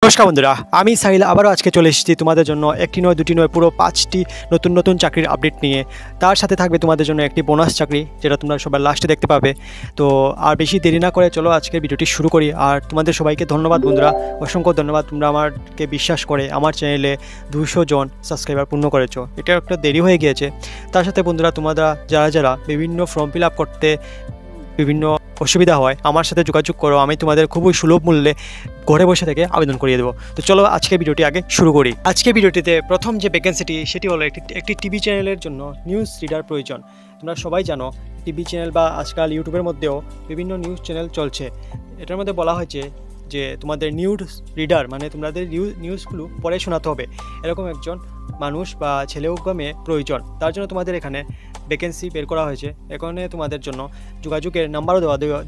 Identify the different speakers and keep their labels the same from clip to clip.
Speaker 1: নমস্কার বন্ধুরা, আমি সাহিল আবারও আজকে চলে এসেছি তোমাদের জন্য একটি নয় দুটি নয় পুরো 5টি নতুন নতুন চাকরির আপডেট নিয়ে। তার সাথে থাকবে তোমাদের জন্য একটি বোনাস চাকরি, যেটা তোমরা সবাই লাস্টে দেখতে পাবে। তো আর বেশি দেরি না করে চলো আজকের ভিডিওটি শুরু করি। আর তোমাদের সবাইকে ধন্যবাদ বন্ধুরা, অসংখ্য ধন্যবাদ। তোমরা আমাকে বিশ্বাস করে আমার চ্যানেলে 200 জন সাবস্ক্রাইবার পূর্ণ করেছো। এটা একটা দেরি হয়ে গিয়েছে। তার সাথে বন্ধুরা, তোমরা যারা বিভিন্ন ফর্ম ফিল আপ করতে বিভিন্ন অসুবিধা হয়, আমার সাথে যোগাযোগ করো। আমি তোমাদের খুবই সুলভ মূল্যে ঘরে বসে থেকে আবেদন করিয়ে দেবো। তো চলো আজকে ভিডিওটি আগে শুরু করি। আজকে ভিডিওটিতে প্রথম যে ভ্যাকেন্সিটি সেটি হলো একটি টিভি চ্যানেলের জন্য নিউজ রিডার প্রয়োজন। তোমরা সবাই জানো টিভি চ্যানেল বা আজকাল ইউটিউবের মধ্যেও বিভিন্ন নিউজ চ্যানেল চলছে। এটার মধ্যে বলা হয়েছে যে তোমাদের নিউজ রিডার মানে তোমাদের নিউজগুলো পড়ে শোনাতে হবে, এরকম একজন মানুষ বা ছেলে হোক বা মেয়ে প্রয়োজন। তার জন্য তোমাদের এখানে ভ্যাকেন্সি বের করা হয়েছে। এখানে তোমাদের জন্য যোগাযোগের নাম্বারও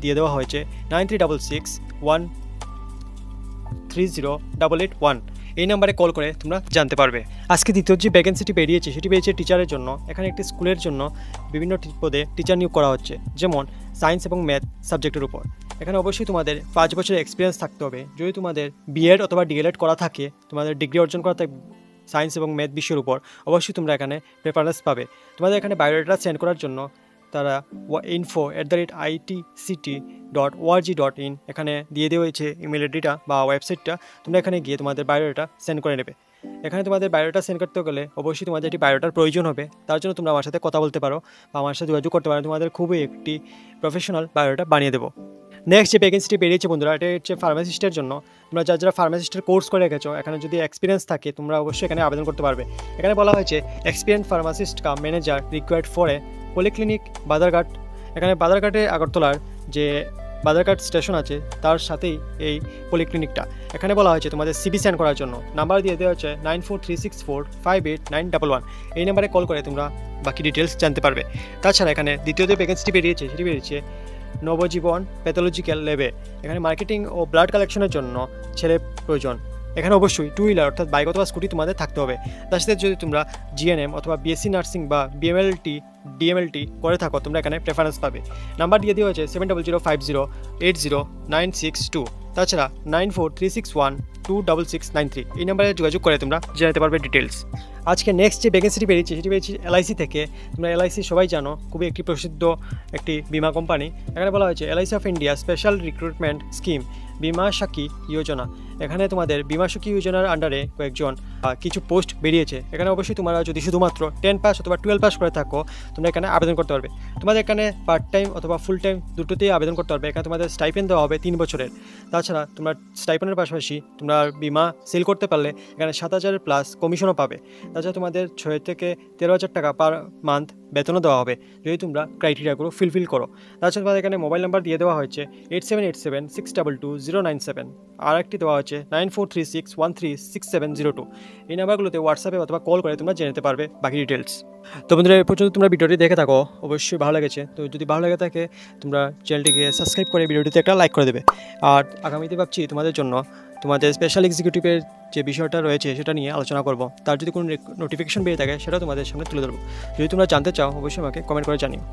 Speaker 1: দিয়ে দেওয়া হয়েছে 9366130881। এই নাম্বারে কল করে তোমরা জানতে পারবে। আজকে দ্বিতীয় যে ভ্যাকেন্সিটি বেরিয়েছে সেটি বেরিয়েছে টিচারের জন্য। এখানে একটি স্কুলের জন্য বিভিন্ন পদে টিচার নিয়োগ করা হচ্ছে, যেমন সায়েন্স এবং ম্যাথ সাবজেক্টের উপর। এখানে অবশ্যই তোমাদের 5 বছরের এক্সপিরিয়েন্স থাকতে হবে। যদি তোমাদের বিএড অথবা ডিএলএড করা থাকে, তোমাদের ডিগ্রি অর্জন করা থাকে সায়েন্স এবং ম্যাথ বিষয়ের উপর, অবশ্যই তোমরা এখানে প্রেফারেন্স পাবে। তোমাদের এখানে বায়োডাটা সেন্ড করার জন্য তারা info@itct.org.in এখানে দিয়ে দেওয়া হয়েছে ইমেল আইডিটা বা ওয়েবসাইটটা। তোমরা এখানে গিয়ে তোমাদের বায়োডাটা সেন্ড করে নেবে। এখানে তোমাদের বায়োডাটা সেন্ড করতে গেলে অবশ্যই তোমাদের একটি বায়োডাটার প্রয়োজন হবে। তার জন্য তোমরা আমার সাথে কথা বলতে পারো বা আমার সাথে যোগাযোগ করতে পারো। তোমাদের খুবই একটি প্রফেশনাল বায়োডাটা বানিয়ে দেবো। নেক্সট যে ভ্যাকেন্সিটি বেরিয়েছে বন্ধুরা, এটা হচ্ছে ফার্মাসিস্টের জন্য। তোমরা যারা ফার্মাসিস্টের কোর্স করে রেখেছো, এখানে যদি এক্সপিরিয়েন্স থাকে তোমরা অবশ্যই এখানে আবেদন করতে পারবে। এখানে বলা হয়েছে experience pharmacist cum manager required for a polyclinic Badharghat. এখানে বাদারঘাটে আগরতলার যে বাদারঘাট স্টেশন আছে তার সাথেই এই পলিক্লিনিকটা। এখানে বলা হয়েছে তোমাদের সিবি সেন্ড করার জন্য নাম্বার দিয়ে দেওয়া হচ্ছে 9436458911। এই নাম্বারে কল করে তোমরা বাকি ডিটেলস জানতে পারবে। তাছাড়া এখানে দ্বিতীয় যে ভ্যাকেন্সিটি বেরিয়েছে সেটি বেরিয়েছে নবজীবন প্যাথোলজিক্যাল ল্যাবে। এখানে মার্কেটিং ও ব্লাড কালেকশনের জন্য ছেলে প্রয়োজন। এখানে অবশ্যই 2 হুইলার অর্থাৎ বাইক অথবা স্কুটি তোমাদের থাকতে হবে। তার সাথে যদি তোমরা জিএনএম অথবা বিএসসি নার্সিং বা ডিএমএলটি করে থাকো, তোমরা এখানে প্রেফারেন্স পাবে। নাম্বার দিয়ে দেওয়া হয়েছে 7005080962। তাছাড়া 9436126693। এই নাম্বারে যোগাযোগ করে তোমরা জানাতে পারবে ডিটেলস। আজকে নেক্সট যে ভ্যাকেন্সিটি বেরিয়েছে সেটি বেরিয়েছে এলআইসি থেকে। তোমরা এলআইসি সবাই জানো, খুবই একটি প্রসিদ্ধ একটি বিমা কোম্পানি। এখানে বলা হয়েছে LIC of India special recruitment scheme বিমা সাখী যোজনা। এখানে তোমাদের বিমা সাখী যোজনার আন্ডারে কয়েকজন কিছু পোস্ট বেরিয়েছে। এখানে অবশ্যই তোমরা যদি শুধুমাত্র 10 পাস অথবা 12 পাস করে থাকো, তোমরা এখানে আবেদন করতে পারবে। তোমাদের এখানে পার্ট টাইম অথবা ফুল টাইম দুটোতেই আবেদন করতে পারবে। এখানে তোমাদের স্টাইপেন্ড দেওয়া হবে 3 বছরের। তাছাড়া তোমরা স্টাইপেন্ডের পাশাপাশি তোমরা বিমা সেল করতে পারলে এখানে 7,000 প্লাস কমিশনও পাবে। তাছাড়া তোমাদের 6 থেকে 13,000 টাকা পার মান্থ বেতনও দেওয়া হবে যদি তোমরা ক্রাইটেরিয়াগুলো ফিল করো। তাছাড়া তোমাদের এখানে মোবাইল নাম্বার দিয়ে দেওয়া হয়েছে 8787622097। আর একটি দেওয়া হচ্ছে 9436136702। এই নাম্বারগুলোতে হোয়াটসঅ্যাপে অথবা কল করে তোমরা জেনে নিতে পারবে বাকি ডিটেলস। তো বন্ধুরা, এই পর্যন্ত তোমরা ভিডিওটি দেখে থাকো, অবশ্যই ভালো লেগেছে। তো যদি ভালো লেগে থাকে তোমরা চ্যানেলটিকে সাবস্ক্রাইব করে ভিডিওটিতে একটা লাইক করে দেবে। আর আগামীতে ভাবছি তোমাদের জন্য তোমাদের স্পেশাল এক্সিকিউটিভের যে বিষয়টা রয়েছে সেটা নিয়ে আলোচনা করব। তার যদি কোনো নোটিফিকেশন পেয়ে থাকে সেটাও তোমাদের সামনে তুলে ধরবো। যদি তোমরা জানতে চাও অবশ্যই আমাকে কমেন্ট করে জানিও।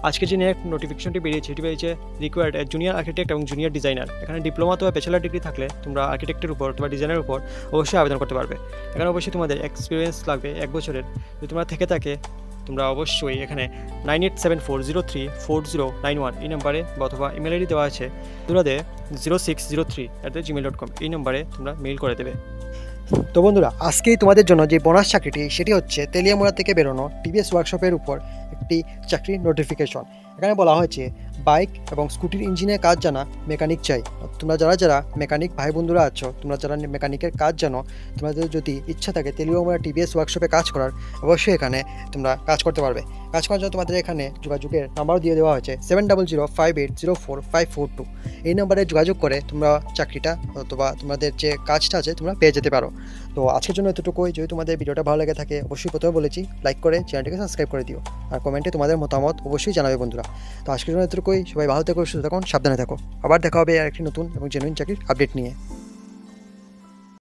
Speaker 1: আজকে যে নোটিফিকেশনটি বেরিয়েছে সেটি বেরিয়েছে রিকোয়ার্ড জুনিয়র আর্কিটেক্ট এবং জুনিয়র ডিজাইনার। এখানে ডিপ্লোমা অথবা ব্যাচেলার ডিগ্রি থাকলে তোমরা আর্কিটেক্টের উপর অথবা ডিজাইনের উপর অবশ্যই আবেদন করতে পারবে। এখানে অবশ্যই তোমাদের এক্সপিরিয়েন্স লাগবে 1 বছরের। যদি তোমরা থেকে থাকে তোমরা অবশ্যই এখানে 9874034091 এই নাম্বারে অথবা ইমেল আইডি দেওয়া আছে তোমাদের 0603@gmail.com এই নাম্বারে তোমরা মেইল করে দেবে। তো বন্ধুরা, আজকেই তোমাদের জন্য যে বোনাস চাকরিটি সেটি হচ্ছে তেলিয়ামুড়া থেকে বেরোনো টিভিএস ওয়ার্কশপের উপর একটি চাকরির নোটিফিকেশন। এখানে বলা হয়েছে বাইক এবং স্কুটির ইঞ্জিনের কাজ জানা মেকানিক চাই। তোমরা যারা মেকানিক ভাই বন্ধুরা আছো, তোমরা যারা মেকানিকের কাজ জানো, তোমাদের যদি ইচ্ছা থাকে তেলিয়ামুড়া টিভিএস ওয়ার্কশপে কাজ করার, অবশ্যই এখানে তোমরা কাজ করতে পারবে। কাজ করার জন্য তোমাদের এখানে যোগাযোগের নাম্বারও দিয়ে দেওয়া হয়েছে 7005804542। এই নাম্বারে যোগাযোগ করে তোমরা চাকরিটা অথবা তোমাদের যে কাজটা আছে তোমরা পেয়ে যেতে পারো। তো আজকের জন্য এতটুকুই। যদি তোমাদের ভিডিওটা ভালো লেগে থাকে অবশ্যই প্রথমে বলেছি লাইক করে চ্যানেলটিকে সাবস্ক্রাইব করে দিও। আর কমেন্টে তোমাদের মতামত অবশ্যই জানাবে বন্ধুরা। তো আজকের জন্য এতটুকুই। সবাই ভালো থেকো, সুস্থ থাকুন, সাবধানে থাকো। আবার দেখা হবে আর একটি নতুন এবং জেনুইন চাকরির আপডেট নিয়ে।